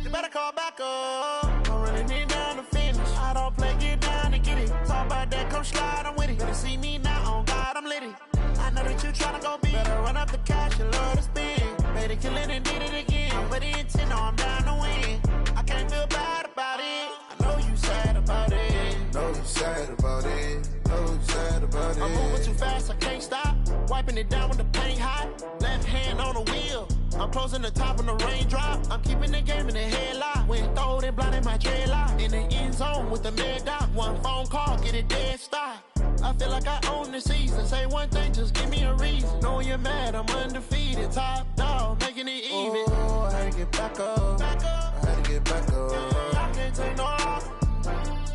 You better call back up. I'm running it down to finish. I don't play, get down and get it. Talk about that, come slide, I'm with it. Better see me now, on God, I'm litty. I know that you tryna go big. Better run up the cash, you love to spend. Made it, kill it, and did it again. But the intent, no, I'm down to win. I can't feel bad about it. I know you sad about it. Know you sad about it. Know you sad about it. I'm moving too fast, I can't stop. Wiping it down with the paint hot. Left hand on the wheel. I'm closing the top when the raindrop. I'm keeping the game in the headlock. When throwed and blinded my dreadlock. In the end zone with the mad dot. One phone call, get it dead stop. I feel like I own the season. Say one thing, just give me a reason. Knowing you're mad, I'm undefeated. Top dog, making it even. Oh, I had to get back up. Back up. I had to get back up. Yeah, I can't take no off.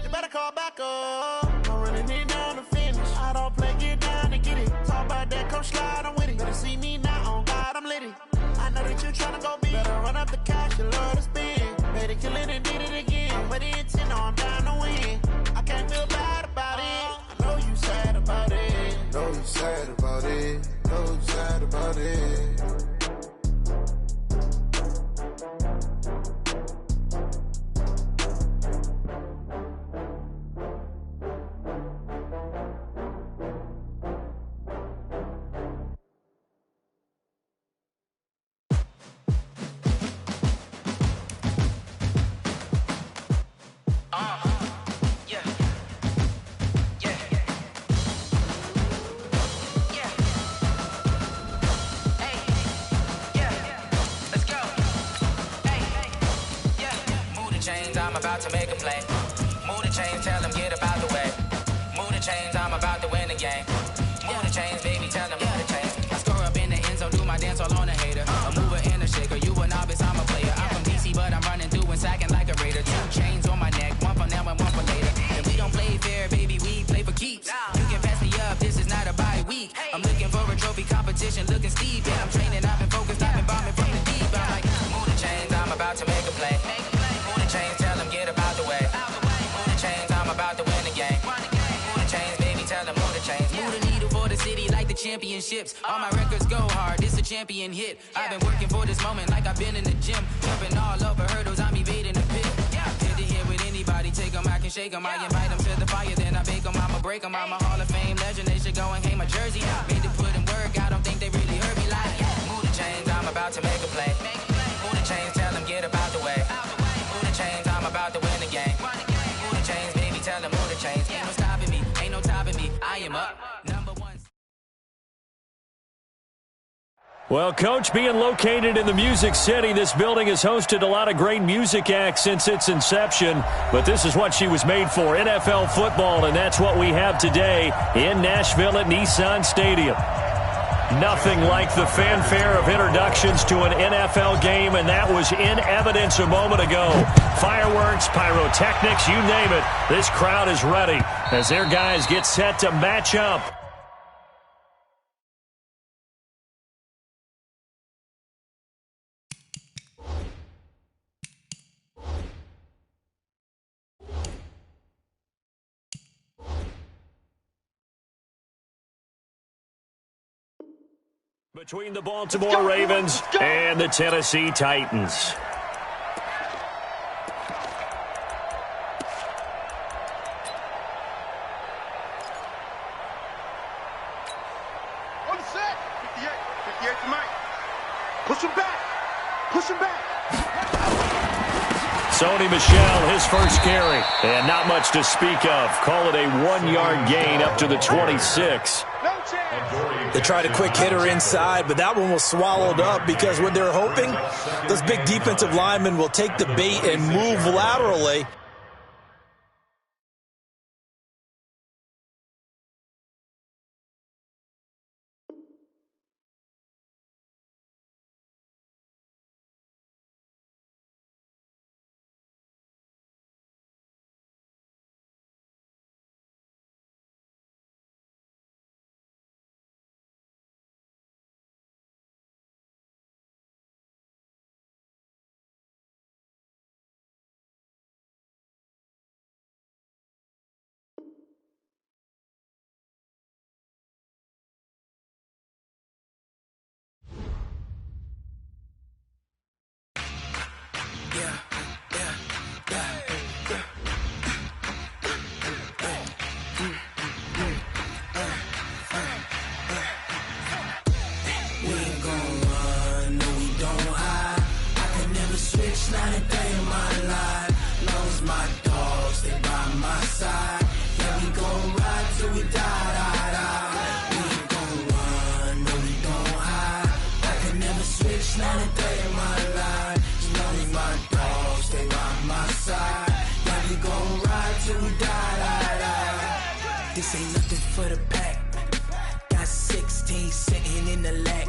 You better call back up. I'm running it down to finish. I don't play, get down and get it. Talk about that, come slide, I'm with it. Better see me now, on God, I'm litty. I know that you tryna go big. Better run up the cash, you love to spend. Made it, kill it, and did it again. But the intent, no, I'm down to win. I can't feel bad about it. I know you sad about it. Know you sad about it. Know you sad about it. I'm about to make a play. Move the chains, tell them get up out the way. Move the chains, I'm about to win the game. Move the chains, baby, tell them move the chains. I score up in the end zone, do my dance all on a hater. A mover and a shaker, you a novice, I'm a player. I'm from DC, but I'm running through and sacking like a raider. 2 chains on my neck, one for now and one for later. And we don't play fair, baby, we play for keeps. You can pass me up, this is not a bye week. I'm looking for a trophy competition, looking steep. Yeah, I'm training, I've been focused, I've been bombing from the deep. I'm like, move the chains, I'm about to make a play. Move the chains, tell them get up out the way. Move the chains, I'm about to win the game. Move the chains, baby, tell them move the chains. Move the needle for the city like the championships. All my records go hard, this a champion hit. I've been working for this moment like I've been in the gym. Jumping all over hurdles, I'm evading the pit. Hit to hit with anybody, take them, I can shake them. I invite them to the fire, then I bake them, I'ma break them. I'm a Hall of Fame legend, they should go and hang my jersey. Made to put in work, I don't think they really heard me like. Move the chains, I'm about to make a play. Move the chains, tell them get up out the way. Move the chains, I'm about to win the game. Move the chains, baby, tell them move the chains. Ain't no stopping me, ain't no topping me. I am up, number one. Well, Coach, being located in the Music City, this building has hosted a lot of great music acts since its inception, but this is what she was made for, NFL football, and that's what we have today in Nashville at Nissan Stadium. Nothing like the fanfare of introductions to an NFL game, and that was in evidence a moment ago. Fireworks, pyrotechnics, you name it. This crowd is ready as their guys get set to match up. Between the Baltimore Ravens and the Tennessee Titans. On set. 58. 58 to Mike. Push him back. Push him back. Sony Michel, his first carry. And not much to speak of. Call it a 1-yard gain up to the 26. They tried a quick hitter inside, but that one was swallowed up because what they're hoping, those big defensive linemen will take the bait and move laterally. switch, not a day in my life. Long as my dogs, they by my side. Yeah, we gon' ride till we die. We ain't gon' run, no, we don't hide. I can never switch, not a day in my life. As long as my dogs, they by my side. Yeah, we gon' ride till we die. This ain't nothing for the pack. Got 16 sitting in the lag.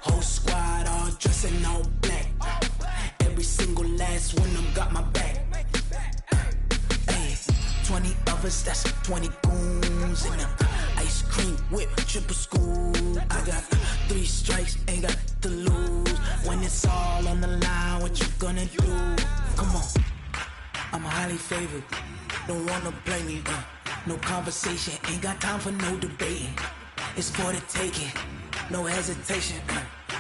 Whole squad all dressing all black. Every single last one of them got my back. Hey, 20 of us, that's 20 goons in them. Ice cream whip, triple school. I got 3 strikes, ain't got to lose. When it's all on the line, what you gonna do? Come on, I'm highly favored. Don't wanna blame me, no conversation, ain't got time for no debating. It's for the taking, no hesitation.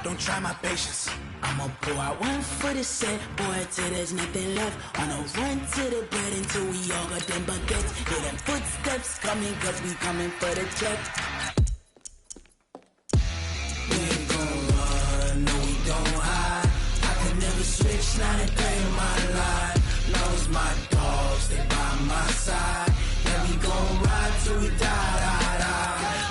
Don't try my patience. I'ma pull out one for the set, boy, till there's nothing left. On a run to the bed until we all got them baguettes. Hear them footsteps coming, cause we coming for the check. We ain't gon' run, no, we don't hide. I can never switch, not a day in my life. Long as my dogs, they by my side. Yeah, we gon' ride till we die.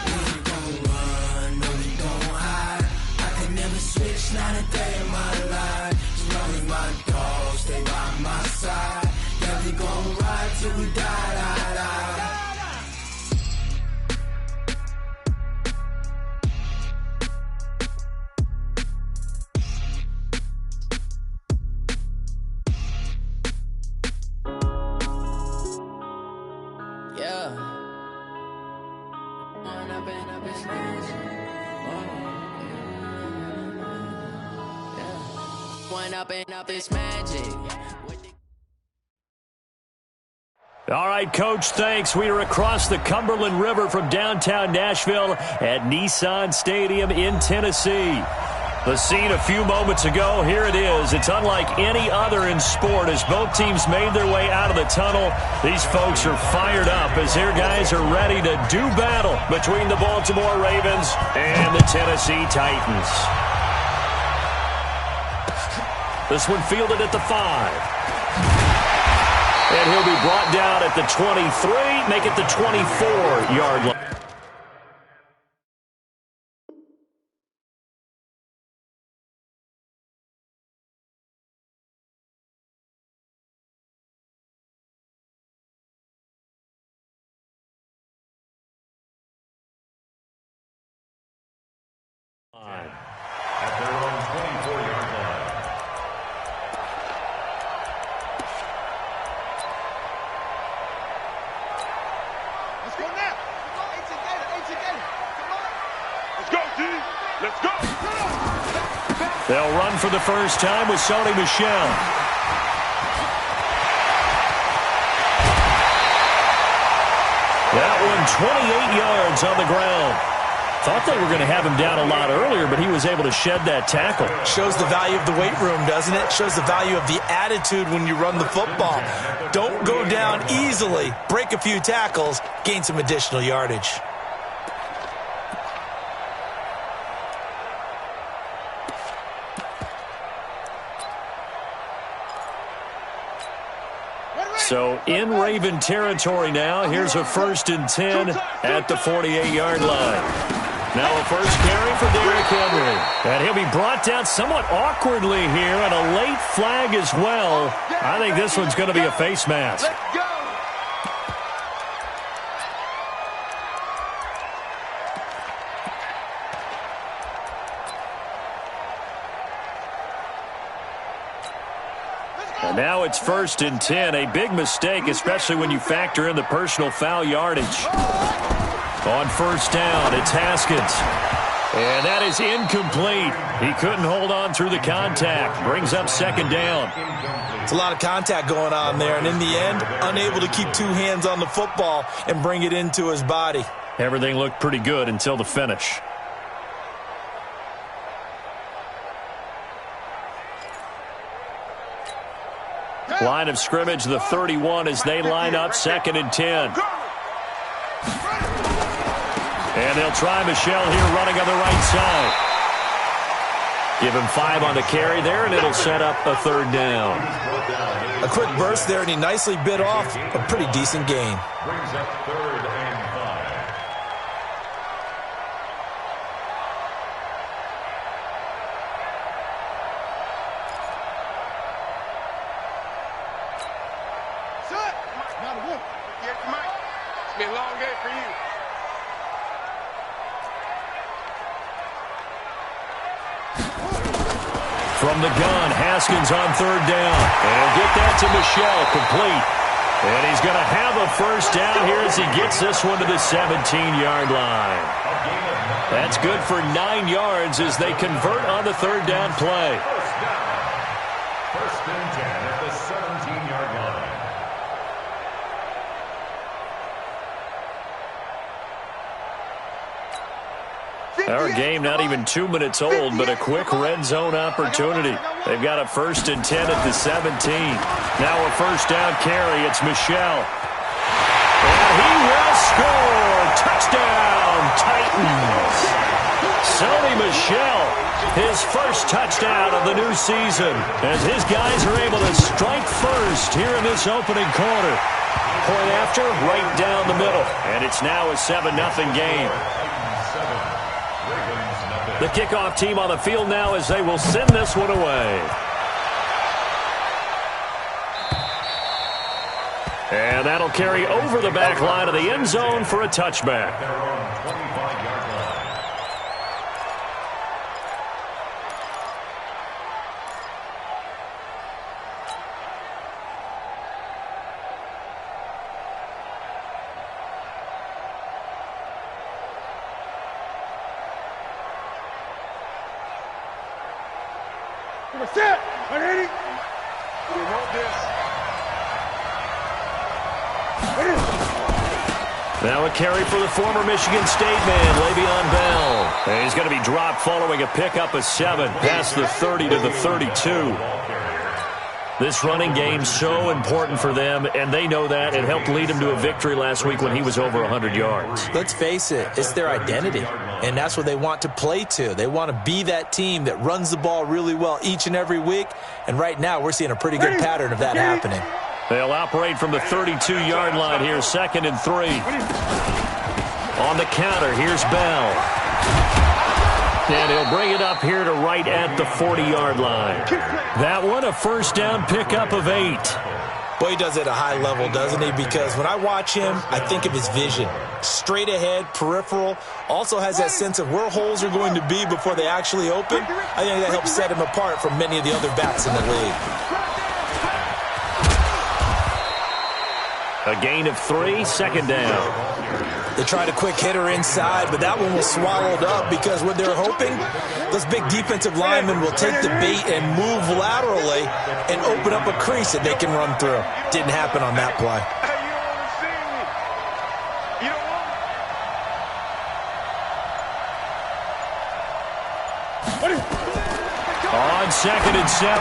We ain't gon' run, no, we don't hide. I can never switch, not a day in my life. As long as my dogs, they by my side. Yeah, we gon' ride till we die. Up this magic. All right, Coach, thanks. We are across the Cumberland River from downtown Nashville at Nissan Stadium in Tennessee. The scene a few moments ago, here it is. It's unlike any other in sport as both teams made their way out of the tunnel. These folks are fired up as their guys are ready to do battle between the Baltimore Ravens and the Tennessee Titans. This one fielded at the 5. And he'll be brought down at the 23, make it the 24-yard line. At their own 24-yard line. Let's go now. Come on. Let's go, D. Let's go. They'll run for the first time with Sony Michel. That one 28 yards on the ground. Thought they were going to have him down a lot earlier, but he was able to shed that tackle. Shows the value of the weight room, doesn't it? Shows the value of the attitude when you run the football. Don't go down easily. Break a few tackles. Gain some additional yardage. So in Raven territory now. Here's a 1st and 10 at the 48-yard line. Now a first carry for Derrick Henry. And he'll be brought down somewhat awkwardly here, and a late flag as well. I think this one's going to be a face mask. Let's go. And now it's 1st and 10. A big mistake, especially when you factor in the personal foul yardage. On 1st down, it's Haskins. And that is incomplete. He couldn't hold on through the contact. Brings up 2nd down. It's a lot of contact going on there, and in the end, unable to keep 2 hands on the football and bring it into his body. Everything looked pretty good until the finish. Line of scrimmage, the 31 as they line up, 2nd and 10. And they'll try Michel here running on the right side. Give him 5 on the carry there, and it'll set up a 3rd down. A quick burst there, and he nicely bit off a pretty decent gain. Brings up 3rd and 5. Shut! Not a whoop. Here, come on. It's been a long day for you. From the gun, Haskins on 3rd down. And he'll get that to Michel, complete. And he's going to have a 1st down here as he gets this one to the 17-yard line. That's good for 9 yards as they convert on the 3rd down play. 1st and 10 at the 17-yard line. Our game not even 2 minutes old, but a quick red zone opportunity. They've got a 1st and 10 at the 17. Now a 1st down carry. It's Michel. And he will score. Touchdown, Titans. Sony Michel, his 1st touchdown of the new season, as his guys are able to strike first here in this opening quarter. Point after, right down the middle. And it's now a 7-0 game. The kickoff team on the field now as they will send this one away. And that'll carry over the back line of the end zone for a touchback. Their own 25-yard line. Sit! 180! We want this. Now a carry for the former Michigan State man, Le'Veon Bell. And he's going to be dropped following a pickup of 7 past the 30 to the 32. This running game's so important for them, and they know that. It helped lead them to a victory last week when he was over 100 yards. Let's face it, it's their identity, and that's what they want to play to. They want to be that team that runs the ball really well each and every week, and right now we're seeing a pretty good pattern of that happening. They'll operate from the 32-yard line here, 2nd and 3. On the counter, here's Bell. And he'll bring it up here to right at the 40-yard line. That one, a 1st down pickup of 8. Boy, he does it at a high level, doesn't he? Because when I watch him, I think of his vision. Straight ahead, peripheral. Also has that sense of where holes are going to be before they actually open. I think that helps set him apart from many of the other backs in the league. A gain of 3, 2nd down. They tried a quick hitter inside, but that one was swallowed up because what they're hoping, those big defensive linemen will take the bait and move laterally and open up a crease that they can run through. Didn't happen on that play. On 2nd and 7,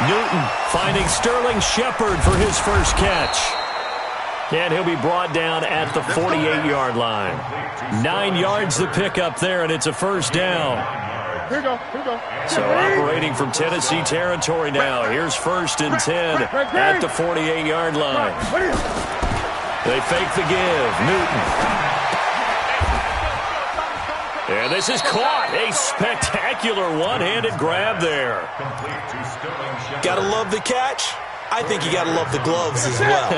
Newton finding Sterling Shepard for his 1st catch. And he'll be brought down at the 48-yard line. 9 yards the pickup there, and it's a 1st down. Here we go. So operating from Tennessee territory now. Here's 1st and 10 at the 48-yard line. They fake the give. Newton. And this is caught. A spectacular one-handed grab there. Gotta love the catch. I think you got to love the gloves as well.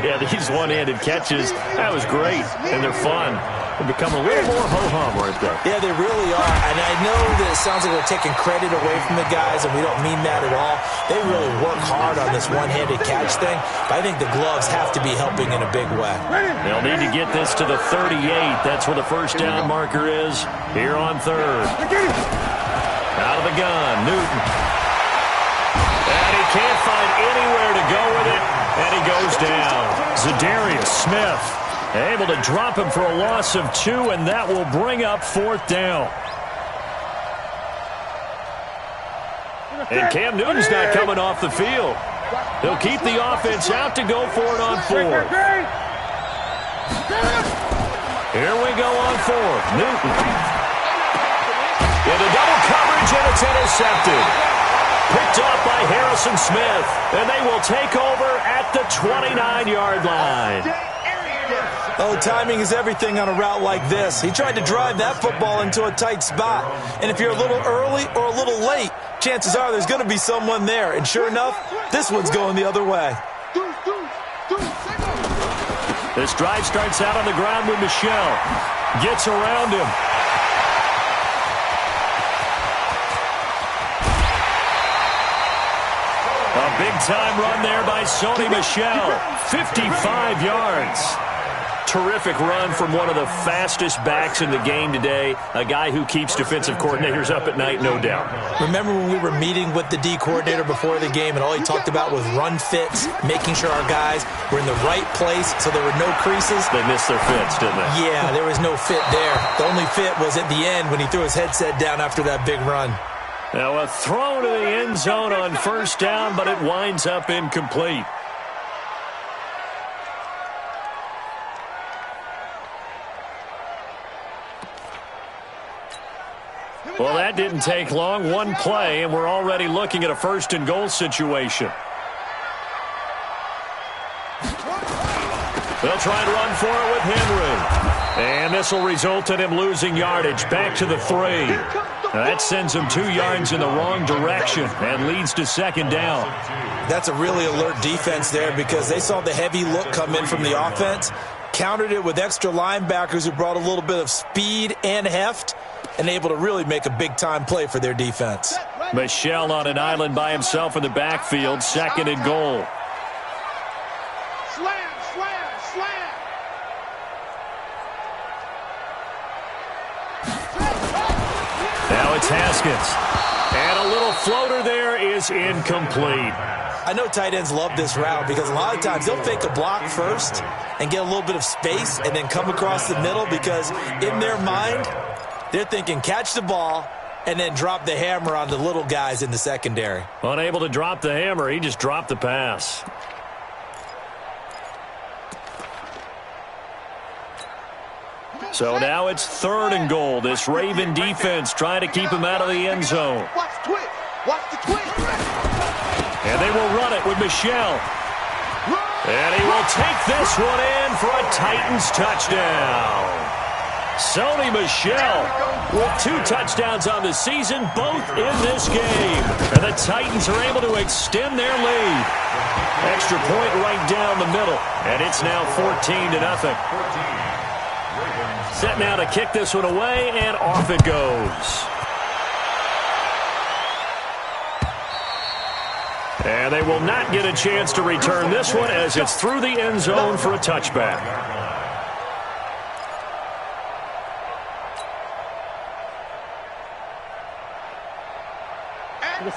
Yeah, these one-handed catches, that was great, and they're fun. They become a little more ho-hum, aren't they? Yeah, they really are, and I know that it sounds like we're taking credit away from the guys, and we don't mean that at all. They really work hard on this one-handed catch thing, but I think the gloves have to be helping in a big way. They'll need to get this to the 38. That's where the 1st down marker is here on 3rd. Out of the gun, Newton. And he can't find anywhere to go with it, and he goes down. Zadarius Smith able to drop him for a loss of 2, and that will bring up 4th down. And Cam Newton's not coming off the field. He'll keep the offense out to go for it on 4th. Here we go on 4th. Newton. Into double coverage, and it's intercepted. Picked up by Harrison Smith, and they will take over at the 29-yard line. Oh, timing is everything on a route like this. He tried to drive that football into a tight spot. And if you're a little early or a little late, chances are there's going to be someone there. And sure enough, this one's going the other way. This drive starts out on the ground with Michel. Gets around him. A big-time run there by Sony Michel. 55 yards. Terrific run from one of the fastest backs in the game today. A guy who keeps defensive coordinators up at night, no doubt. Remember when we were meeting with the D coordinator before the game and all he talked about was run fits, making sure our guys were in the right place so there were no creases? They missed their fits, didn't they? Yeah, there was no fit there. The only fit was at the end when he threw his headset down after that big run. Now a throw to the end zone on first down, but it winds up incomplete. Well, that didn't take long. One play, and we're already looking at a first-and-goal situation. They'll try and run for it with Henry. And this will result in him losing yardage. Back to the 3. Now that sends him 2 yards in the wrong direction and leads to second down. That's a really alert defense there because they saw the heavy look come in from the offense, countered it with extra linebackers who brought a little bit of speed and heft, and able to really make a big-time play for their defense. Michel on an island by himself in the backfield, second and goal. Slam, slam, slam. Now it's Haskins. And a little floater there is incomplete. I know tight ends love this route because a lot of times they'll fake a block first and get a little bit of space and then come across the middle because in their mind, they're thinking catch the ball and then drop the hammer on the little guys in the secondary. Unable to drop the hammer, he just dropped the pass. So now it's third and goal. This Raven defense trying to keep him out of the end zone. Watch the twist. Watch the twist. And they will run it with Michel. And he will take this one in for a Titans touchdown. Sony Michel with 2 touchdowns on the season, both in this game. And the Titans are able to extend their lead. Extra point right down the middle. And it's now 14-0. Set now to kick this one away, and off it goes. And they will not get a chance to return this one as it's through the end zone for a touchback.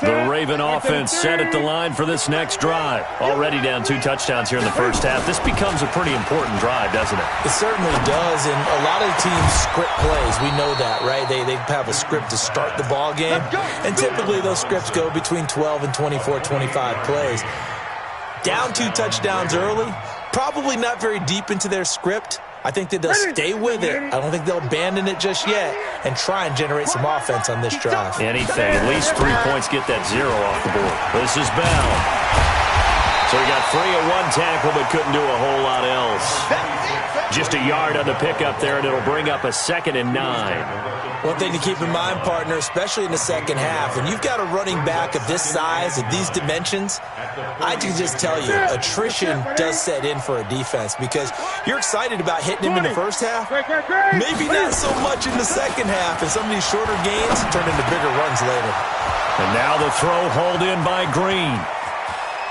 The Raven offense set at the line for this next drive. Already down 2 touchdowns here in the first half. This becomes a pretty important drive, doesn't it? It certainly does, and a lot of teams script plays. We know that, right? They have a script to start the ball game, and typically those scripts go between 12 and 24, 25 plays. Down 2 touchdowns early, probably not very deep into their script. I think that they'll stay with it. I don't think they'll abandon it just yet and try and generate some offense on this drive. Anything. At least 3 points get that 0 off the board. This is Bell. So he got free of 1 tackle but couldn't do a whole lot else. Just a yard on the pickup there, and it'll bring up a 2nd and 9. One thing to keep in mind, partner, especially in the second half, when you've got a running back of this size, of these dimensions, I can just tell you, attrition does set in for a defense because you're excited about hitting him in the first half. Maybe not so much in the second half, and some of these shorter gains turn into bigger runs later. And now the throw hauled in by Green.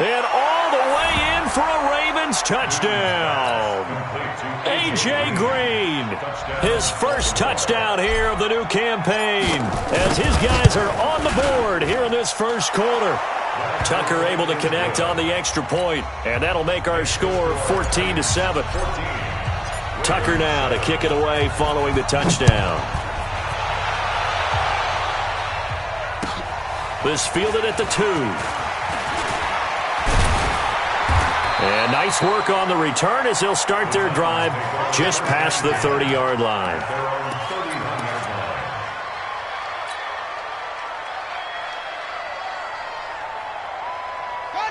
And all the way in for a Ravens touchdown. A.J. Green, his first touchdown here of the new campaign as his guys are on the board here in this first quarter. Tucker able to connect on the extra point, and that'll make our score 14-7. Tucker now to kick it away following the touchdown. This fielded at the 2. And nice work on the return as they'll start their drive just past the 30-yard line.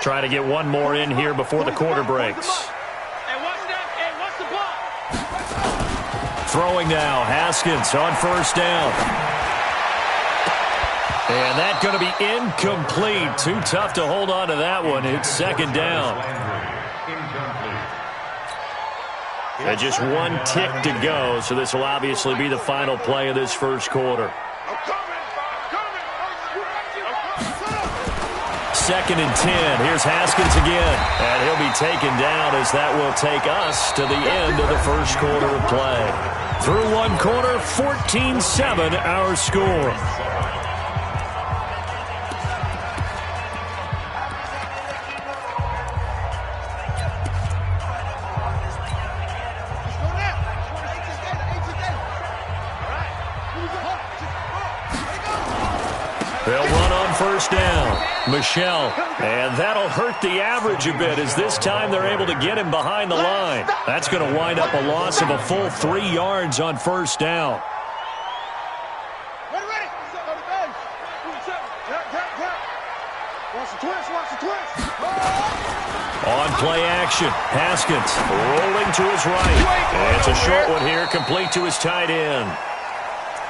Trying to get one more in here before the quarter breaks. Throwing now, Haskins on first down. And that's going to be incomplete. Too tough to hold on to that one. It's second down. And just one tick to go, so this will obviously be the final play of this first quarter. Second and 10. Here's Haskins again. And he'll be taken down as that will take us to the end of the first quarter of play. Through one quarter, 14-7 our score. They'll run on first down. Michelle. And that'll hurt the average a bit as this time they're able to get him behind the line. That's going to wind up a loss of a full 3 yards on first down. On play action, Haskins rolling to his right. And it's a short one here, complete to his tight end.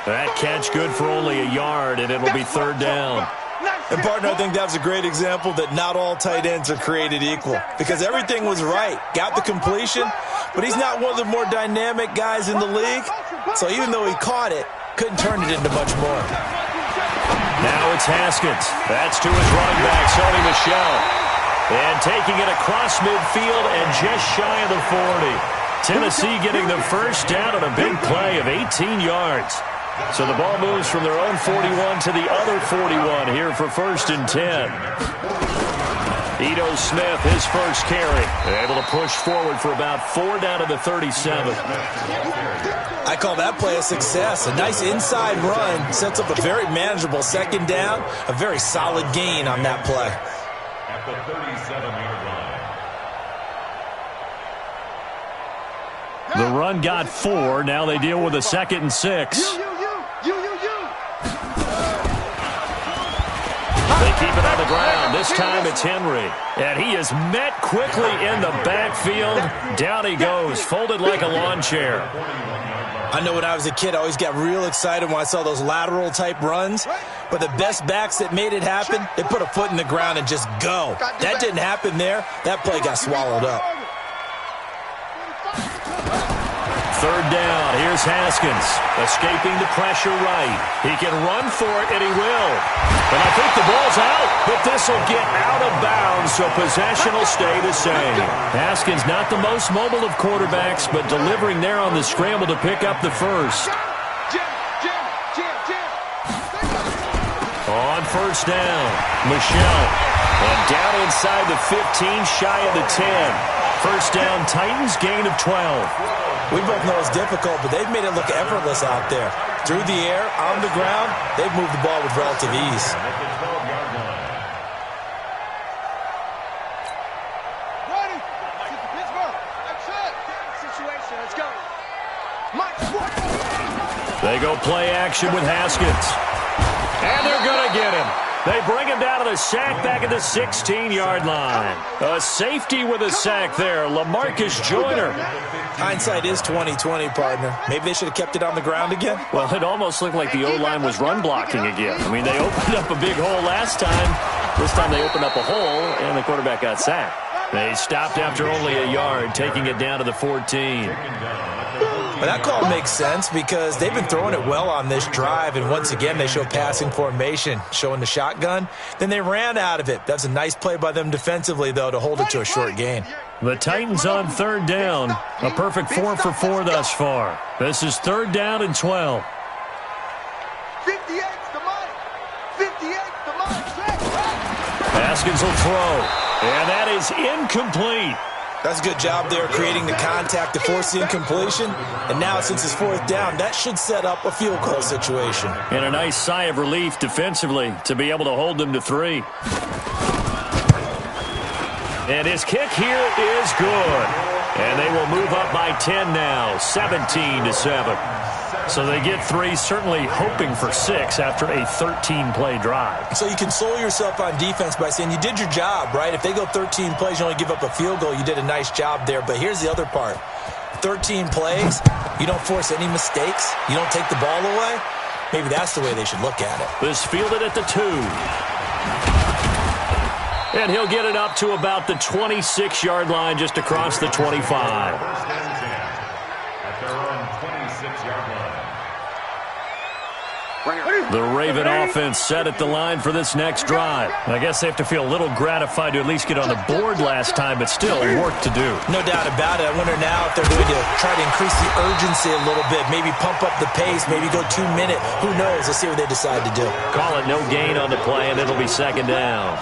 That catch good for only a yard, and it'll be third down. And, partner, I think that was a great example that not all tight ends are created equal because everything was right. Got the completion, but he's not one of the more dynamic guys in the league. So even though he caught it, couldn't turn it into much more. Now it's Haskins. That's to his running back, Sony Michel. And taking it across midfield and just shy of the 40. Tennessee getting the first down on a big play of 18 yards. So the ball moves from their own 41 to the other 41 here for first and 10. Ito Smith, his first carry. Able to push forward for about 4 down to the 37. I call that play a success. A nice inside run sets up a very manageable second down. A very solid gain on that play. At the 37-yard line. The run got 4. Now they deal with a 2nd and 6. They keep it on the ground. This time it's Henry. And he is met quickly in the backfield. Down he goes, folded like a lawn chair. I know when I was a kid, I always got real excited when I saw those lateral-type runs. But the best backs that made it happen, they put a foot in the ground and just go. That didn't happen there. That play got swallowed up. Third down, here's Haskins, escaping the pressure right. He can run for it, and he will. And I think the ball's out, but this will get out of bounds, so possession will stay the same. Haskins not the most mobile of quarterbacks, but delivering there on the scramble to pick up the first. On first down, Michelle. And down inside the 15, shy of the 10. First down, Titans, gain of 12. We both know it's difficult, but they've made it look effortless out there. Through the air, on the ground, they've moved the ball with relative ease. They go play action with Haskins. And they're going to get him. They bring him down to the sack back at the 16-yard line. A safety with a sack there, LaMarcus Joyner. Hindsight is 20/20, partner. Maybe they should have kept it on the ground again. Well, it almost looked like the O-line was run blocking again. I mean, they opened up a big hole last time. This time they opened up a hole, and the quarterback got sacked. They stopped after only a yard, taking it down to the 14. But that call makes sense because they've been throwing it well on this drive, and once again they show passing formation, showing the shotgun. Then they ran out of it. That's a nice play by them defensively, though, to hold it to a short gain. The Titans on third down. A perfect 4 for 4 thus far. This is third down and 12. 58's the money. 58's the money. Haskins will throw, and that is incomplete. That's a good job there creating the contact to force the incompletion. And now, since it's fourth down, that should set up a field goal situation. And a nice sigh of relief defensively to be able to hold them to 3. And his kick here is good. And they will move up by 10 now, 17-7. So they get 3, certainly hoping for 6 after a 13-play drive. So you console yourself on defense by saying you did your job, right? If they go 13 plays, you only give up a field goal, you did a nice job there. But here's the other part. 13 plays, you don't force any mistakes, you don't take the ball away. Maybe that's the way they should look at it. This fielded at the 2. And he'll get it up to about the 26-yard line, just across the 25. First and 10 at their own 26-yard line. The Raven offense set at the line for this next drive. I guess they have to feel a little gratified to at least get on the board last time, but still work to do. No doubt about it. I wonder now if they're going to try to increase the urgency a little bit, maybe pump up the pace, maybe go 2-minute. Who knows? Let's see what they decide to do. Call it no gain on the play, and it'll be second down.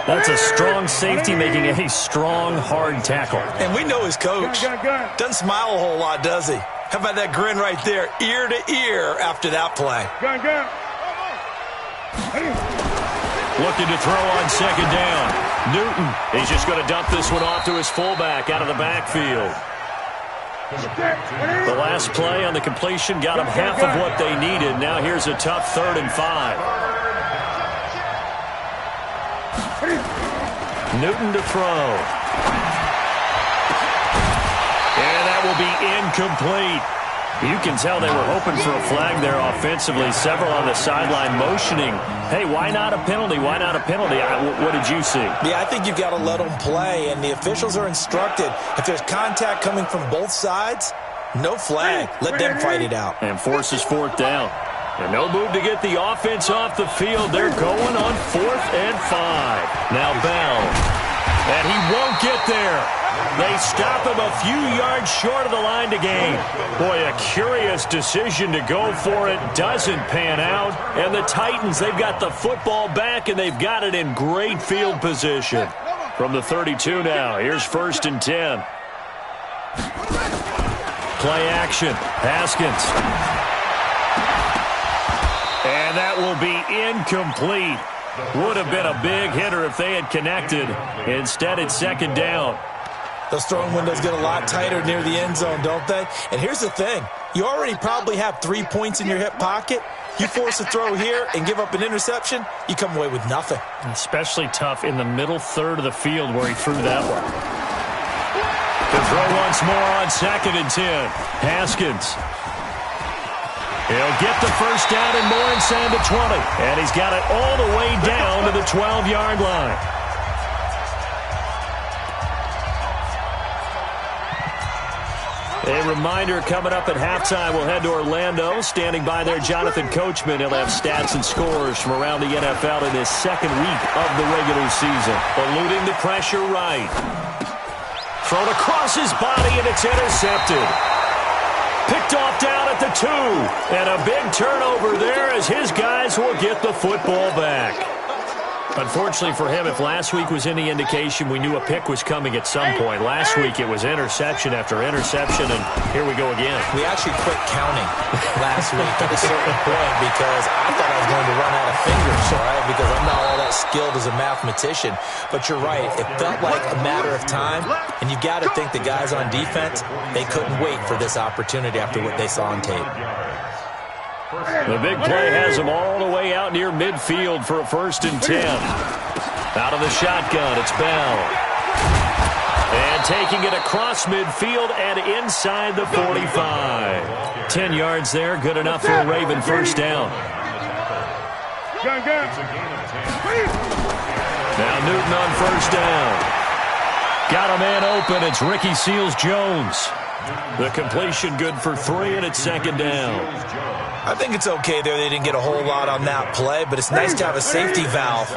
That's a strong safety making a strong, hard tackle. And we know his coach. Doesn't smile a whole lot, does he? How about that grin right there, ear to ear after that play? Looking to throw on second down. Newton, he's just going to dump this one off to his fullback out of the backfield. The last play on the completion got them half of what they needed. Now here's a tough 3rd and 5. Newton to throw. And that will be incomplete. You can tell they were hoping for a flag there offensively. Several on the sideline motioning. Hey, why not a penalty? Why not a penalty? What did you see? Yeah, I think you've got to let them play, and the officials are instructed. If there's contact coming from both sides, no flag. Let them fight it out. And forces 4th down. And no move to get the offense off the field. They're going on 4th and 5. Now Bell. And he won't get there. They stop him a few yards short of the line to gain. Boy, a curious decision to go for it. Doesn't pan out. And the Titans, they've got the football back, and they've got it in great field position. From the 32 now, here's 1st and 10. Play action. Haskins. And that will be incomplete. Would have been a big hitter if they had connected. Instead, it's second down. Those throwing windows get a lot tighter near the end zone, don't they? And here's the thing. You already probably have 3 points in your hip pocket. You force a throw here and give up an interception, you come away with nothing. Especially tough in the middle third of the field where he threw that one. To throw once more on 2nd and 10. Haskins. He'll get the first down and more inside the 20. And he's got it all the way down to the 12-yard line. A reminder coming up at halftime, we'll head to Orlando. Standing by there, Jonathan Coachman. He'll have stats and scores from around the NFL in this second week of the regular season. Eluding the pressure right. Thrown across his body, and it's intercepted. Picked off down at the 2. And a big turnover there as his guys will get the football back. Unfortunately for him, if last week was any indication, we knew a pick was coming at some point. Last week it was interception after interception, and here we go again. We actually quit counting last week at a certain point because I thought I was going to run out of fingers, all right, because I'm not all that skilled as a mathematician. But you're right. It felt like a matter of time, and you've got to think the guys on defense, they couldn't wait for this opportunity after what they saw on tape. The big play has them all the way out near midfield for a 1st and 10. Out of the shotgun, it's Bell. And taking it across midfield and inside the 45. 10 yards there, good enough for a Raven first down. Now Newton on first down. Got a man open, it's Ricky Seals-Jones. The completion good for 3, and it's second down. I think it's okay there. They didn't get a whole lot on that play, but it's nice to have a safety valve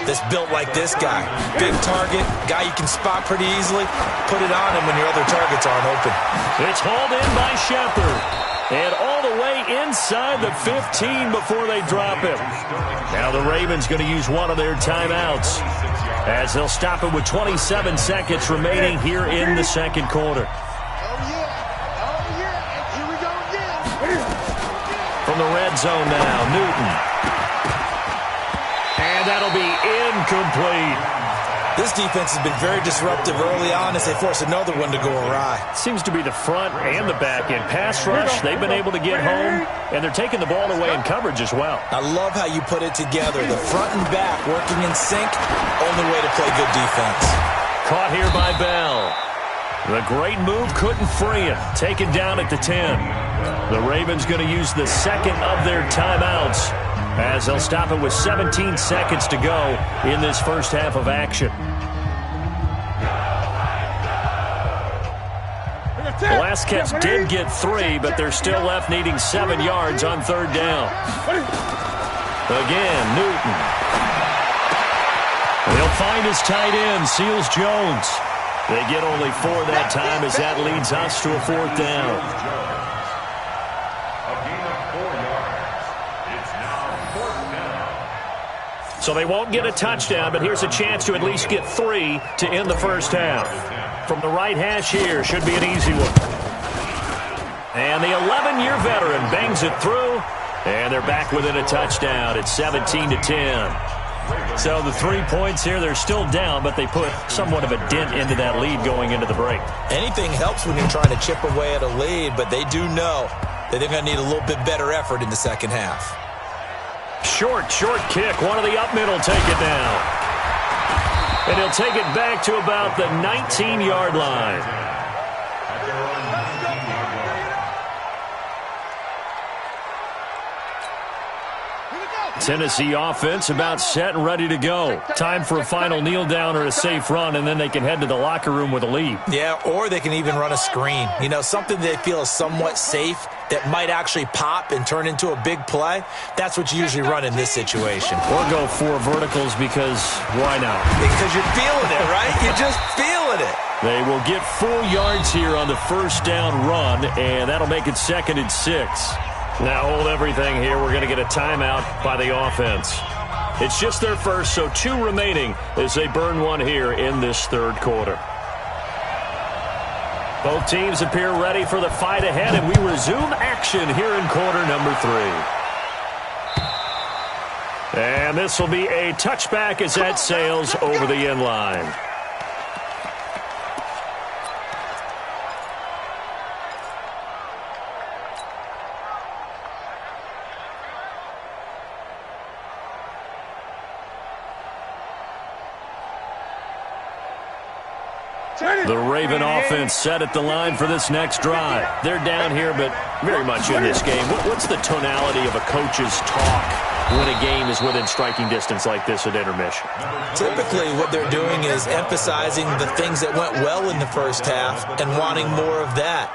that's built like this guy. Big target, guy you can spot pretty easily. Put it on him when your other targets aren't open. It's hauled in by Shepard. And all the way inside the 15 before they drop him. Now the Ravens going to use one of their timeouts as they'll stop it with 27 seconds remaining here in the second quarter. From the red zone now, Newton. And that'll be incomplete. This defense has been very disruptive early on as they force another one to go awry. Seems to be the front and the back end. Pass rush, they've been able to get home, and they're taking the ball away in coverage as well. I love how you put it together. The front and back working in sync, only way to play good defense. Caught here by Bell. The great move couldn't free him. Taken down at the 10. The Ravens going to use the second of their timeouts as they'll stop it with 17 seconds to go in this first half of action. The last catch did get 3, but they're still left needing 7 yards on third down. Again, Newton. He'll find his tight end, Seals Jones. They get only 4 that time as that leads us to a fourth down. A gain of 4 yards. It's now fourth down. So they won't get a touchdown, but here's a chance to at least get 3 to end the first half. From the right hash here, should be an easy one. And the 11-year veteran bangs it through, and they're back within a touchdown at 17-10. So the 3 points here, they're still down, but they put somewhat of a dent into that lead going into the break. Anything helps when you're trying to chip away at a lead, but they do know that they're going to need a little bit better effort in the second half. Short kick. One of the up middle take it down. And he'll take it back to about the 19-yard line. Tennessee offense about set and ready to go. Time for a final kneel down or a safe run, and then they can head to the locker room with a lead. Yeah, or they can even run a screen. You know, something they feel is somewhat safe that might actually pop and turn into a big play. That's what you usually run in this situation. Or go 4 verticals because why not? Because you're feeling it, right? You're just feeling it. They will get 4 yards here on the first down run, and that'll make it 2nd and 6. Now hold everything here. We're going to get a timeout by the offense. It's just their first, so 2 remaining as they burn one here in this third quarter. Both teams appear ready for the fight ahead, and we resume action here in quarter number 3. And this will be a touchback as that sails over the end line. The Raven offense set at the line for this next drive. They're down here, but very much in this game. What's the tonality of a coach's talk when a game is within striking distance like this at intermission? Typically, what they're doing is emphasizing the things that went well in the first half and wanting more of that.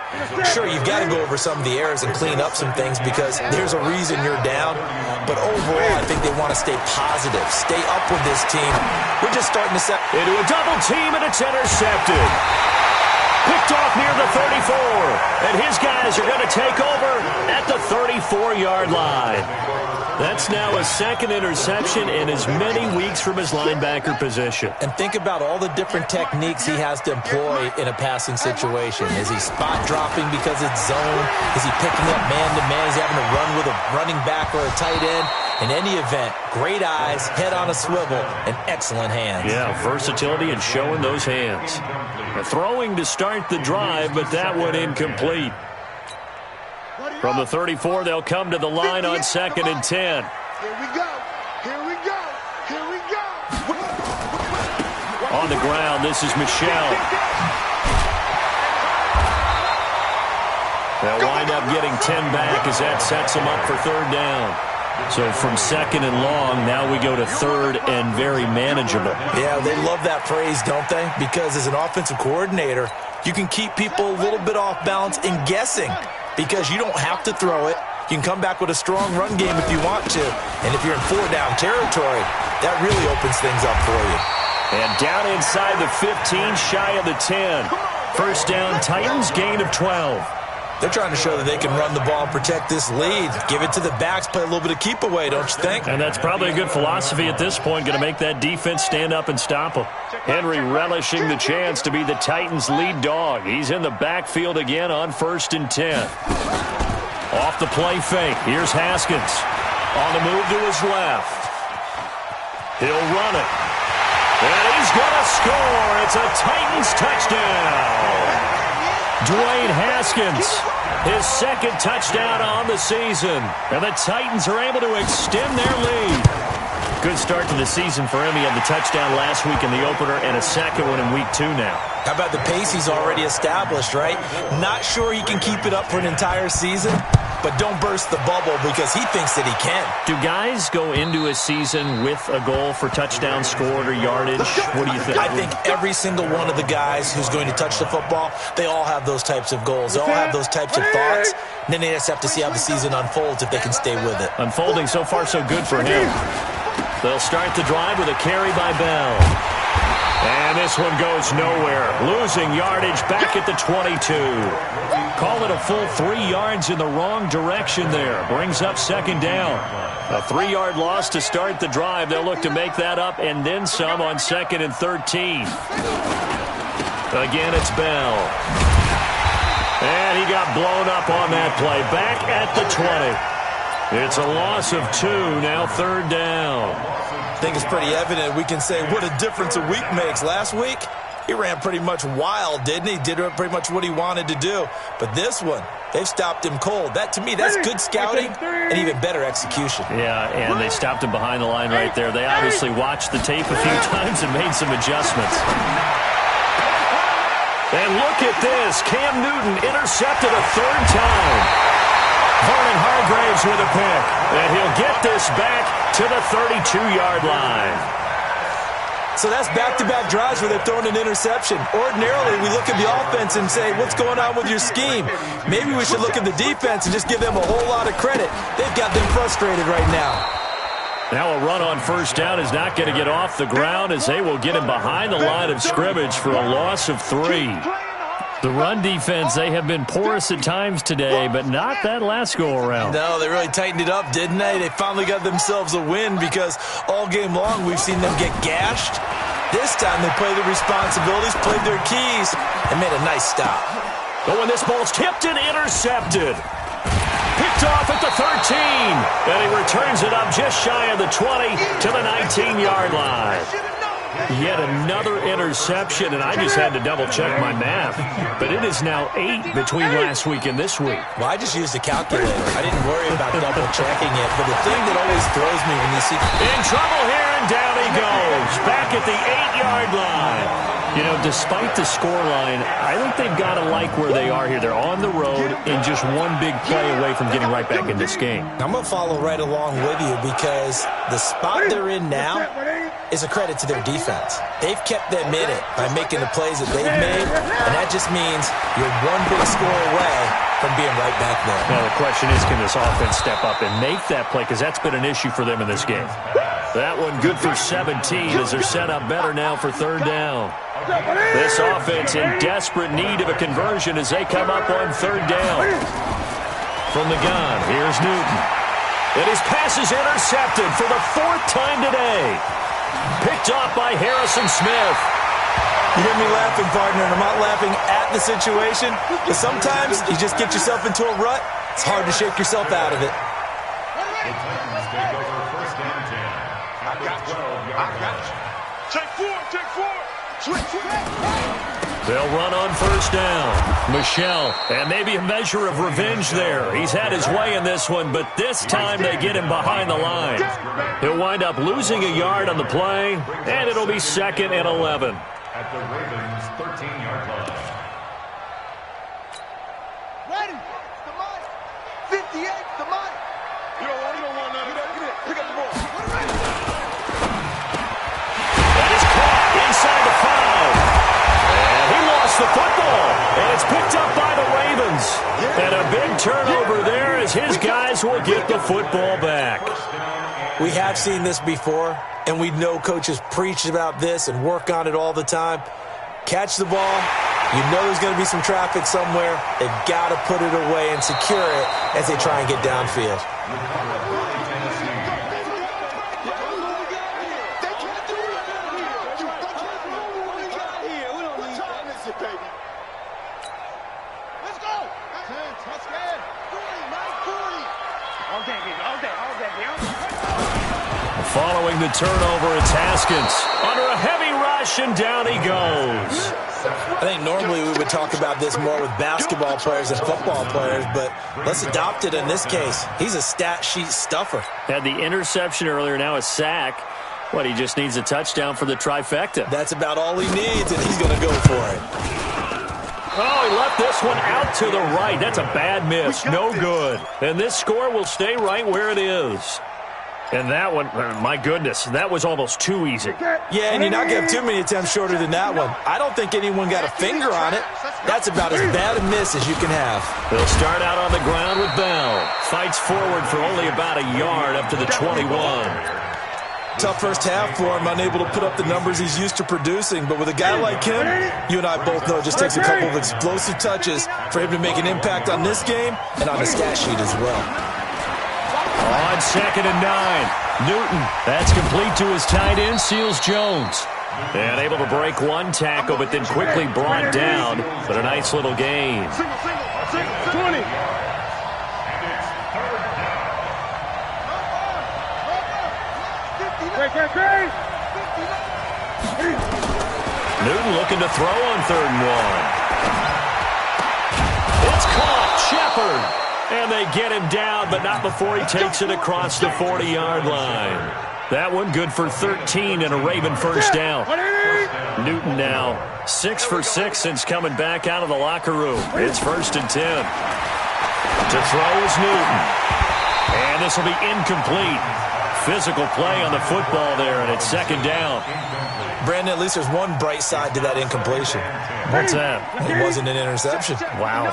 Sure, you've got to go over some of the errors and clean up some things because there's a reason you're down. But overall, I think they want to stay positive, stay up with this team. We're just starting to set into a double team, and it's intercepted. Picked off near the 34, and his guys are going to take over at the 34-yard line. That's now a second interception in as many weeks from his linebacker position. And think about all the different techniques he has to employ in a passing situation. Is he spot dropping because it's zone? Is he picking up man-to-man? Is he having to run with a running back or a tight end? In any event, great eyes, head on a swivel, and excellent hands. Yeah, versatility and showing those hands. Throwing to start the drive, but that one incomplete. From the 34, they'll come to the line on 2nd and 10. Here we go. Here we go. Here we go. On the ground, this is Michelle. They'll wind up getting 10 back as that sets them up for third down. So from 2nd and long, now we go to 3rd and very manageable. Yeah, they love that phrase, don't they? Because as an offensive coordinator, you can keep people a little bit off balance and guessing because you don't have to throw it. You can come back with a strong run game if you want to. And if you're in 4-down territory, that really opens things up for you. And down inside the 15, shy of the 10. First down, Titans, gain of 12. They're trying to show that they can run the ball and protect this lead. Give it to the backs, play a little bit of keep away, don't you think? And that's probably a good philosophy at this point, going to make that defense stand up and stop them. Henry relishing the chance to be the Titans' lead dog. He's in the backfield again on 1st and 10. Off the play fake. Here's Haskins. On the move to his left. He'll run it. And he's He's going to score. It's a Titans touchdown. Dwayne Haskins, his second touchdown on the season. And the Titans are able to extend their lead. Good start to the season for him. He had the touchdown last week in the opener and a second one in week 2 now. How about the pace he's already established, right? Not sure he can keep it up for an entire season, but don't burst the bubble because he thinks that he can. Do guys go into a season with a goal for touchdown scored or yardage? What do you think? I think every single one of the guys who's going to touch the football, they all have those types of goals. They all have those types of thoughts. And then they just have to see how the season unfolds if they can stay with it. Unfolding so far so good for him. They'll start the drive with a carry by Bell. And this one goes nowhere. Losing yardage back at the 22. Call it a full 3 yards in the wrong direction there. Brings up second down. A 3-yard loss to start the drive. They'll look to make that up and then some on 2nd and 13. Again, it's Bell. And he got blown up on that play. Back at the 20. It's a loss of 2, now 3rd down. I think it's pretty evident. We can say what a difference a week makes. Last week, he ran pretty much wild, didn't he? Did pretty much what he wanted to do. But this one, they've stopped him cold. That, to me, that's good scouting and even better execution. Yeah, and they stopped him behind the line right there. They obviously watched the tape a few times and made some adjustments. And look at this. Cam Newton intercepted a 3rd time. Vernon Hargraves with a pick. And he'll get this back to the 32-yard line. So that's back-to-back drives where they've thrown an interception. Ordinarily, we look at the offense and say, what's going on with your scheme? Maybe we should look at the defense and just give them a whole lot of credit. They've got them frustrated right now. Now a run on 1st down is not going to get off the ground as they will get him behind the line of scrimmage for a loss of 3. The run defense, they have been porous at times today, but not that last go-around. No, they really tightened it up, didn't they? They finally got themselves a win because all game long we've seen them get gashed. This time they played their responsibilities, played their keys, and made a nice stop. But when this ball's tipped and intercepted, picked off at the 13, and he returns it up just shy of the 20 to the 19-yard line. Yet another interception, and I just had to double-check my math. But it is now 8 between last week and this week. Well, I just used a calculator. I didn't worry about double-checking it. But the thing that always throws me when you see... In trouble here, and down he goes. Back at the 8-yard line. You know, despite the scoreline, I think they've got to like where they are here. They're on the road and just one big play away from getting right back in this game. I'm going to follow right along with you because the spot they're in now is a credit to their defense. They've kept them in it by making the plays that they've made, and that just means you're one big score away from being right back there. Now the question is, can this offense step up and make that play? Because that's been an issue for them in this game. That one good for 17 as they're set up better now for 3rd down. This offense in desperate need of a conversion as they come up on 3rd down. From the gun, here's Newton. And his pass is intercepted for the 4th time today. Picked off by Harrison Smith. You hear me laughing, partner, and I'm not laughing at the situation, but sometimes you just get yourself into a rut. It's hard to shake yourself out of it. They'll run on 1st down. Michelle, and maybe a measure of revenge there. He's had his way in this one, but this time they get him behind the line. He'll wind up losing a yard on the play, and it'll be 2nd and 11. At the Ravens' 13-yard line. Ready? The mic. 58, the mic. You don't want none of that. Get it. Pick up the ball. That is caught inside the 5. And he lost the football. And it's picked up by the Ravens. And a big turnover there as his guys will get the football back. We have seen this before, and we know coaches preach about this and work on it all the time. Catch the ball. You know there's going to be some traffic somewhere. They've got to put it away and secure it as they try and get downfield. Following the turnover, it's Haskins under a heavy rush. rush, and down he goes. I think normally we would talk about this more with basketball players and football players, but let's adopt it in this case. He's a stat sheet stuffer. Had the interception earlier, now a sack. What, he just needs a touchdown for the trifecta. That's about all he needs, and he's going to go for it. Oh, he left this one out to the right. That's a bad miss. No good. And this score will stay right where it is. And that one, my goodness, that was almost too easy. Yeah, and you're not going to have too many attempts shorter than that one. I don't think anyone got a finger on it. That's about as bad a miss as you can have. They'll start out on the ground with Bell. Fights forward for only about a yard up to the 21. Tough first half for him, unable to put up the numbers he's used to producing. But with a guy like him, you and I both know it just takes a couple of explosive touches for him to make an impact on this game and on the stat sheet as well. On 2nd and 9, Newton. That's complete to his tight end, Seals Jones. And able to break one tackle, but then quickly brought down. But a nice little gain. 20. Newton looking to throw on 3rd and 1. It's caught. Shepard. And they get him down, but not before he takes it across the 40-yard line. That one good for 13 and a Raven first down. Newton now 6 for 6 since coming back out of the locker room. It's 1st and 10. To throw is Newton. And this will be incomplete. Physical play on the football there, and it's 2nd down. Brandon, at least there's one bright side to that incompletion. What's that? It wasn't an interception. Wow.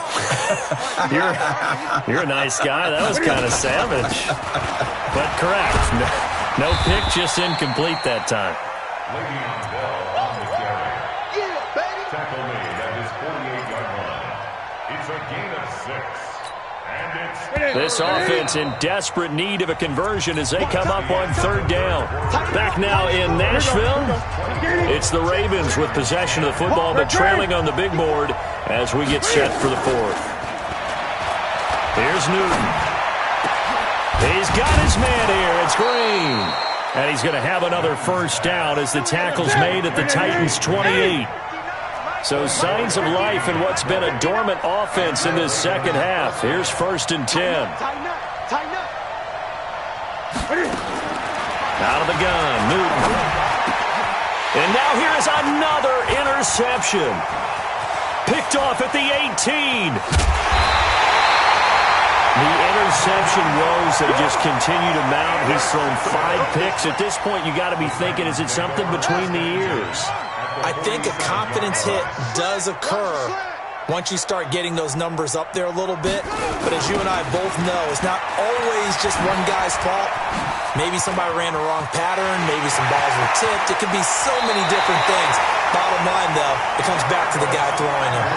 You're a nice guy. That was kind of savage. But correct. No pick, just incomplete that time. Le'Veon Bell on the carry. Tackle made at his 48-yard line. It's a gain of 6. This offense in desperate need of a conversion as they come up on 3rd down. Back now in Nashville, it's the Ravens with possession of the football, but trailing on the big board as we get set for the 4th. Here's Newton. He's got his man here. It's Green. And he's going to have another first down as the tackle's made at the Titans' 28. So signs of life in what's been a dormant offense in this second half. Here's 1st and 10. Out of the gun, Newton. And now here is another interception. Picked off at the 18. The interception woes, they just continue to mount. He's thrown 5 picks. At this point, you got to be thinking, is it something between the ears? I think a confidence hit does occur once you start getting those numbers up there a little bit. But as you and I both know, it's not always just one guy's fault. Maybe somebody ran the wrong pattern. Maybe some balls were tipped. It could be so many different things. Bottom line, though, it comes back to the guy throwing them.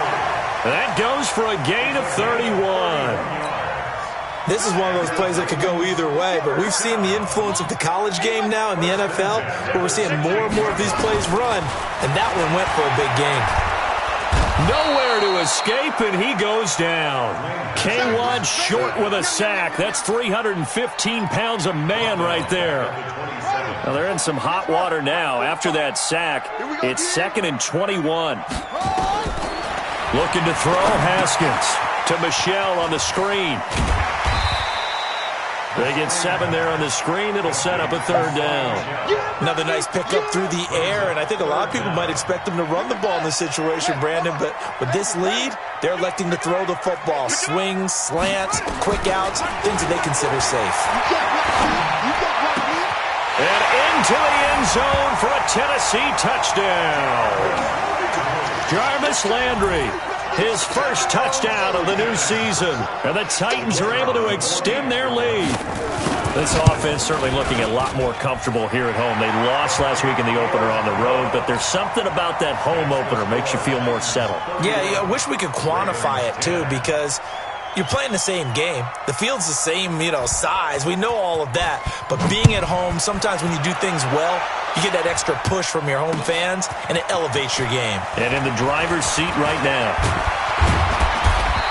That goes for a gain of 31. This is one of those plays that could go either way, but we've seen the influence of the college game now in the NFL, where we're seeing more and more of these plays run, and that one went for a big gain. Nowhere to escape, and he goes down. K1 short with a sack. That's 315 pounds a man right there. Well, they're in some hot water now. After that sack, it's 2nd and 21. Looking to throw, Haskins to Michelle on the screen. They get 7 there on the screen. It'll set up a 3rd down. Another nice pickup through the air, and I think a lot of people might expect them to run the ball in this situation, Brandon, but with this lead, they're electing to throw the football. Swings, slants, quick outs, things that they consider safe. And into the end zone for a Tennessee touchdown. Jarvis Landry. His first touchdown of the new season. And the Titans are able to extend their lead. This offense certainly looking a lot more comfortable here at home. They lost last week in the opener on the road, but there's something about that home opener makes you feel more settled. Yeah, I wish we could quantify it, too, because you're playing the same game. The field's the same, size. We know all of that. But being at home, sometimes when you do things well, you get that extra push from your home fans, and it elevates your game. And in the driver's seat right now.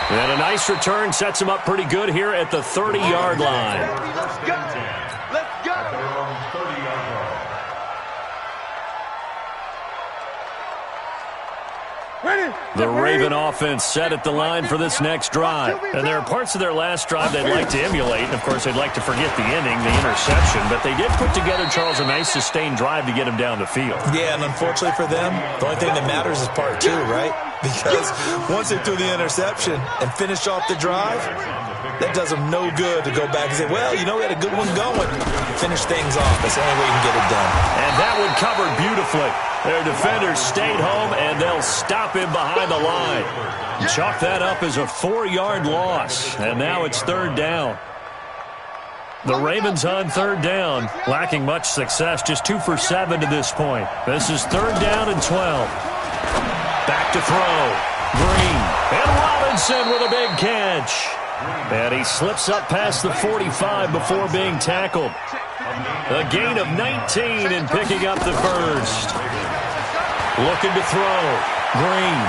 And a nice return sets him up pretty good here at the 30-yard line. Let's go. Let's go. The Raven offense set at the line for this next drive. And there are parts of their last drive they'd like to emulate. And, of course, they'd like to forget the inning, the interception. But they did put together, Charles, a nice sustained drive to get him down the field. Yeah, and unfortunately for them, the only thing that matters is part two, right? Because once they threw the interception and finished off the drive, that does them no good to go back and say, well, you know, we had a good one going. Finish things off. That's the only way you can get it done. And that one covered beautifully. Their defenders stayed home, and they'll stop him behind the line. Chalk that up as a 4-yard loss, and now it's third down. The Ravens on third down, lacking much success, just 2 for 7 to this point. This is third down and 12. Back to throw. Green. And Robinson with a big catch. And he slips up past the 45 before being tackled. A gain of 19 and picking up the first. Looking to throw. Green.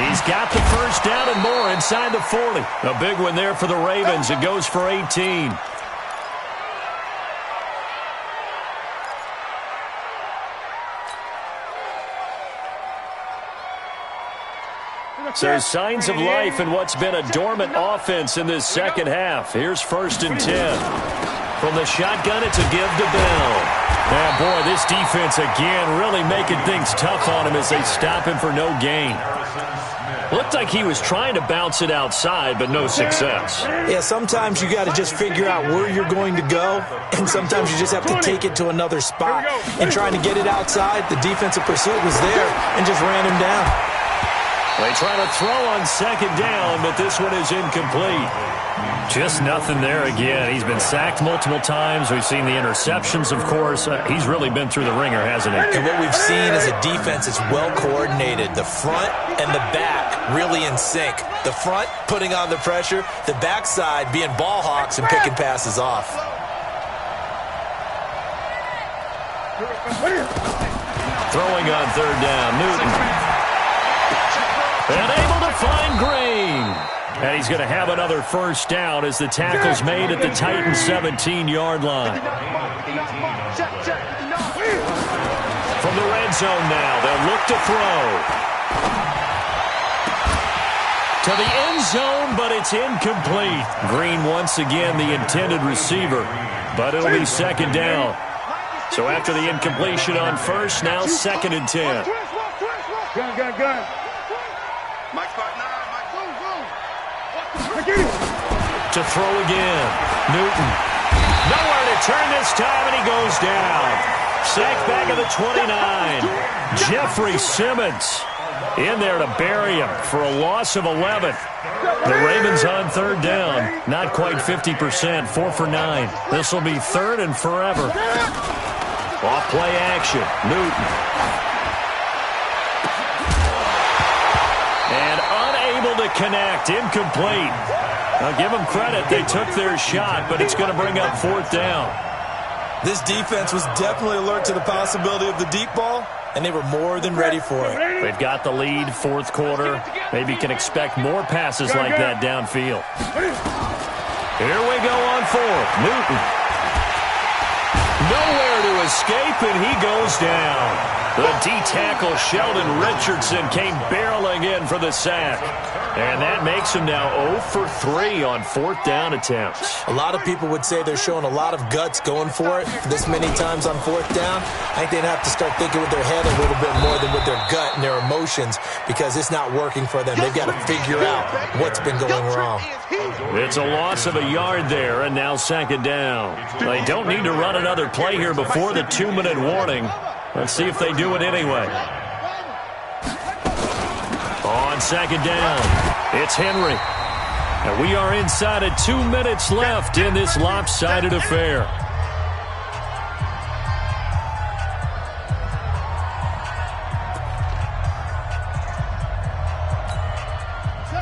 He's got the first down and more inside the 40. A big one there for the Ravens. It goes for 18. So signs of life in what's been a dormant offense in this second half. Here's 1st and 10. From the shotgun, it's a give to Bell. Now, boy, this defense again really making things tough on him as they stop him for no gain. Looked like he was trying to bounce it outside, but no success. Yeah, sometimes you got to just figure out where you're going to go, and sometimes you just have to take it to another spot. And trying to get it outside, the defensive pursuit was there and just ran him down. They try to throw on second down, but this one is incomplete. Just nothing there again. He's been sacked multiple times. We've seen the interceptions, of course. He's really been through the ringer, hasn't he? And what we've seen is a defense that's well coordinated. The front and the back really in sync. The front putting on the pressure, the backside being ball hawks and picking passes off. Throwing on third down, Newton. And able to find Green. And he's going to have another first down as the tackle's made at the Titans' 17-yard line. From the red zone now, they'll look to throw. To the end zone, but it's incomplete. Green once again the intended receiver, but it'll be second down. So after the incompletion on first, now 2nd and 10. Gun. Mike 5'9", To throw again. Newton. Nowhere to turn this time, and he goes down. Sacked back at the 29. Jeffrey Simmons in there to bury him for a loss of 11. The Ravens on third down. Not quite 50%. 4 for 9. This will be third and forever. Off play action. Newton. And unable to connect. Incomplete. I'll give them credit. They took their shot, but it's going to bring up 4th down. This defense was definitely alert to the possibility of the deep ball, and they were more than ready for it. They've got the lead, 4th quarter. Maybe can expect more passes like that downfield. Here we go on 4th. Newton. Nowhere to escape, and he goes down. The D-tackle Sheldon Richardson came barreling in for the sack. And that makes him now 0 for 3 on 4th down attempts. A lot of people would say they're showing a lot of guts going for it this many times on 4th down. I think they'd have to start thinking with their head a little bit more than with their gut and their emotions because it's not working for them. They've got to figure out what's been going wrong. It's a loss of a yard there, and now 2nd down. They don't need to run another play here before the 2-minute warning. Let's see if they do it anyway. On 2nd down, it's Henry. And we are inside of 2 minutes left in this lopsided affair.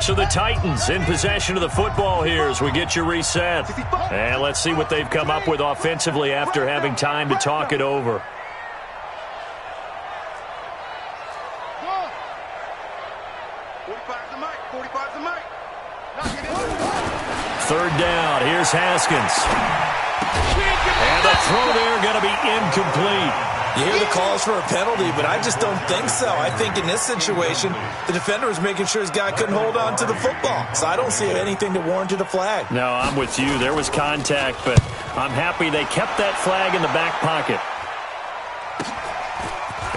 So the Titans in possession of the football here as we get you reset. And let's see what they've come up with offensively after having time to talk it over. Third down, here's Haskins. And the throw there going to be incomplete. You hear the calls for a penalty, but I just don't think so. I think in this situation, the defender was making sure his guy couldn't hold on to the football. So I don't see anything that warranted a flag. No, I'm with you. There was contact, but I'm happy they kept that flag in the back pocket.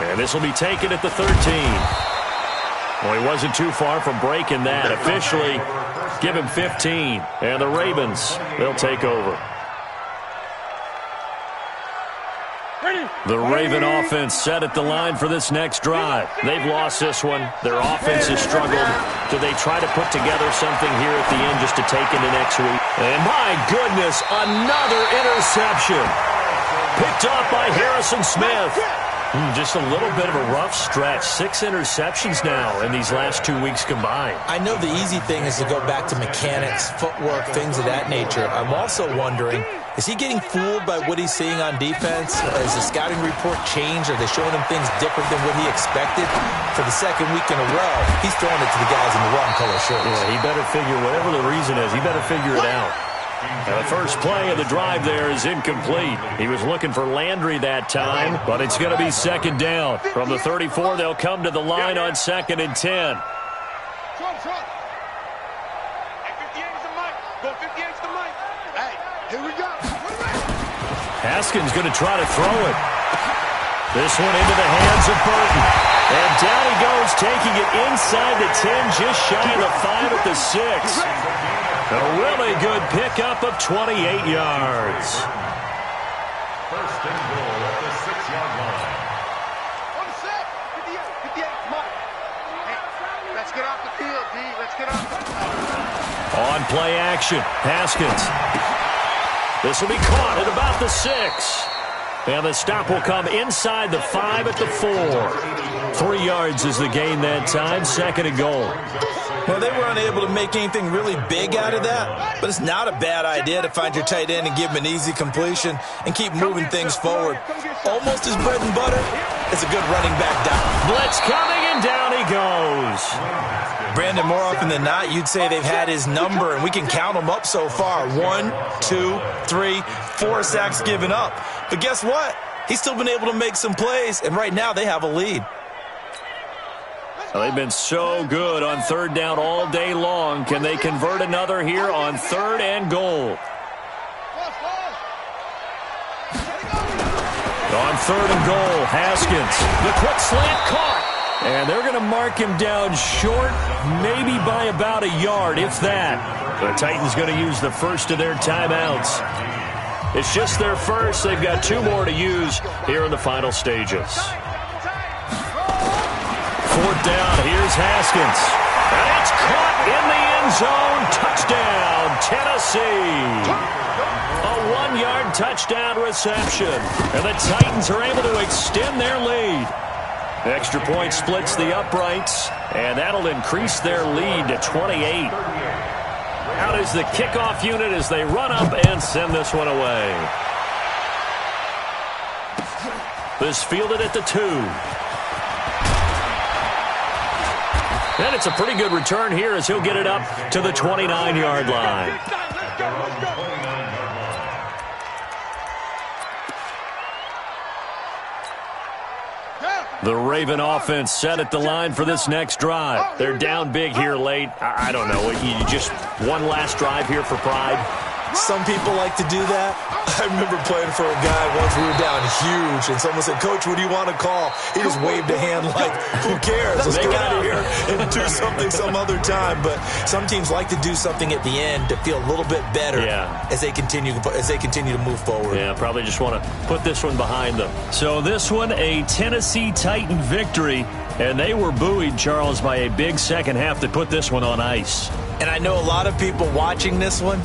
And this will be taken at the 13. Well, he wasn't too far from breaking that. Officially, give him 15. And the Ravens, they'll take over. The Raven offense set at the line for this next drive. They've lost this one. Their offense has struggled. Do they try to put together something here at the end just to take into next week? And my goodness, another interception. Picked off by Harrison Smith. Just a little bit of a rough stretch. 6 interceptions now in these last 2 weeks combined. I know the easy thing is to go back to mechanics, footwork, things of that nature. I'm also wondering, is he getting fooled by what he's seeing on defense? Has the scouting report changed? Are they showing him things different than what he expected? For the second week in a row, he's throwing it to the guys in the wrong color shirts. Yeah, he better figure, whatever the reason is, he better figure it out. The first play of the drive there is incomplete. He was looking for Landry that time, but it's going to be second down. From the 34, they'll come to the line on 2nd and 10. Haskins going to try to throw it. This one into the hands of Burton. And down he goes, taking it inside the 10, just shy of the 5 at the 6. A really good pickup of 28 yards. First and goal at the 6-yard line. On the set. 58, come on. Hey, let's get off the field, D. Let's get off the field. On play action, Haskins. This will be caught at about the 6. And the stop will come inside the 5 at the 4. 3 yards is the gain that time, 2nd and goal. Well, they were unable to make anything really big out of that, but it's not a bad idea to find your tight end and give him an easy completion and keep moving things forward. Almost his bread and butter is a good running back down. Blitz coming, and down he goes. Brandon, more often than not, you'd say they've had his number, and we can count them up so far. 1, 2, 3, 4 sacks given up. But guess what? He's still been able to make some plays, and right now they have a lead. Well, they've been so good on 3rd down all day long. Can they convert another here on 3rd and goal? On 3rd and goal, Haskins. The quick slant caught. And they're going to mark him down short, maybe by about a yard, if that. The Titans going to use the first of their timeouts. It's just their first. They've got 2 more to use here in the final stages. 4th down, here's Haskins. And it's caught in the end zone. Touchdown, Tennessee. A 1-yard touchdown reception. And the Titans are able to extend their lead. Extra point splits the uprights, and that'll increase their lead to 28. Out is the kickoff unit as they run up and send this one away. This fielded at the 2. And it's a pretty good return here as he'll get it up to the 29-yard line. The Raven offense set at the line for this next drive. They're down big here late. I don't know. You just one last drive here for pride. Some people like to do that. I remember playing for a guy once. We were down huge, and someone said, "Coach, what do you want to call?" He just waved a hand like, "Who cares? Let's get out of here and do something some other time." But some teams like to do something at the end to feel a little bit better as they continue to move forward. Yeah, probably just want to put this one behind them. So this one, a Tennessee Titan victory, and they were buoyed, Charles, by a big second half that put this one on ice. And I know a lot of people watching this one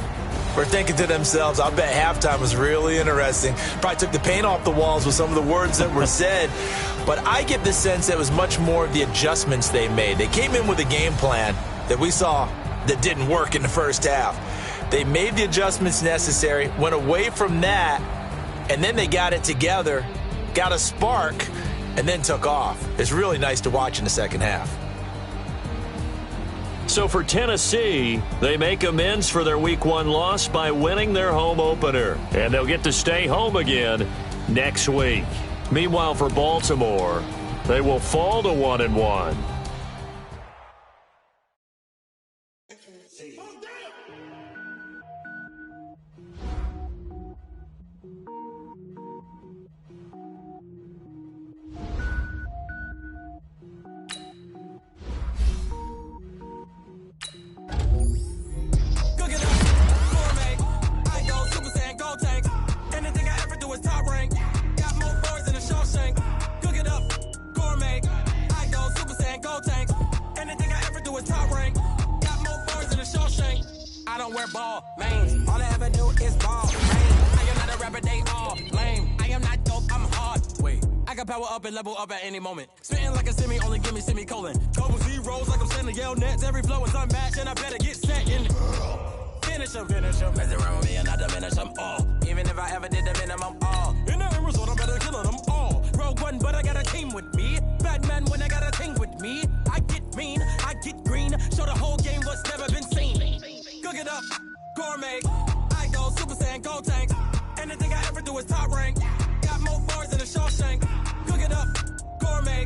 were thinking to themselves, I bet halftime was really interesting. Probably took the paint off the walls with some of the words that were said. But I get the sense that it was much more of the adjustments they made. They came in with a game plan that we saw that didn't work in the first half. They made the adjustments necessary, went away from that, and then they got it together, got a spark, and then took off. It's really nice to watch in the second half. So for Tennessee, they make amends for their Week 1 loss by winning their home opener. And they'll get to stay home again next week. Meanwhile, for Baltimore, they will fall to 1-1. I don't wear ball lanes. All I ever do is ball rain. I am not a rapper, they all lame. I am not dope, I'm hard. Wait, I can power up and level up at any moment. Spitting like a semi, only give me semicolon. Couple zeros like I'm sending yell nets. Every flow is unmatched, and I better get set in. Finish them. Mess around with me and I diminish them all. Even if I ever did the minimum, all. In the end result, I'm better killing them all. Rogue One, but I got a team with me. Batman when I got a team with me. I get mean, I get green. Show the whole game what's never been seen. Cook it up, gourmet. I go Super Saiyan, go tank. Anything I ever do is top rank. Got more bars than a Shawshank. Cook it up, gourmet.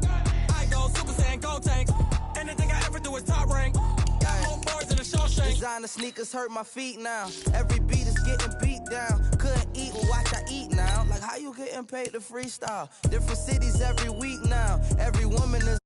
I go Super Saiyan, go tank. Anything I ever do is top rank. Got more bars than a Shawshank. Designer sneakers hurt my feet now. Every beat is getting beat down. Couldn't eat, well watch I eat now. Like how you getting paid to freestyle? Different cities every week now. Every woman is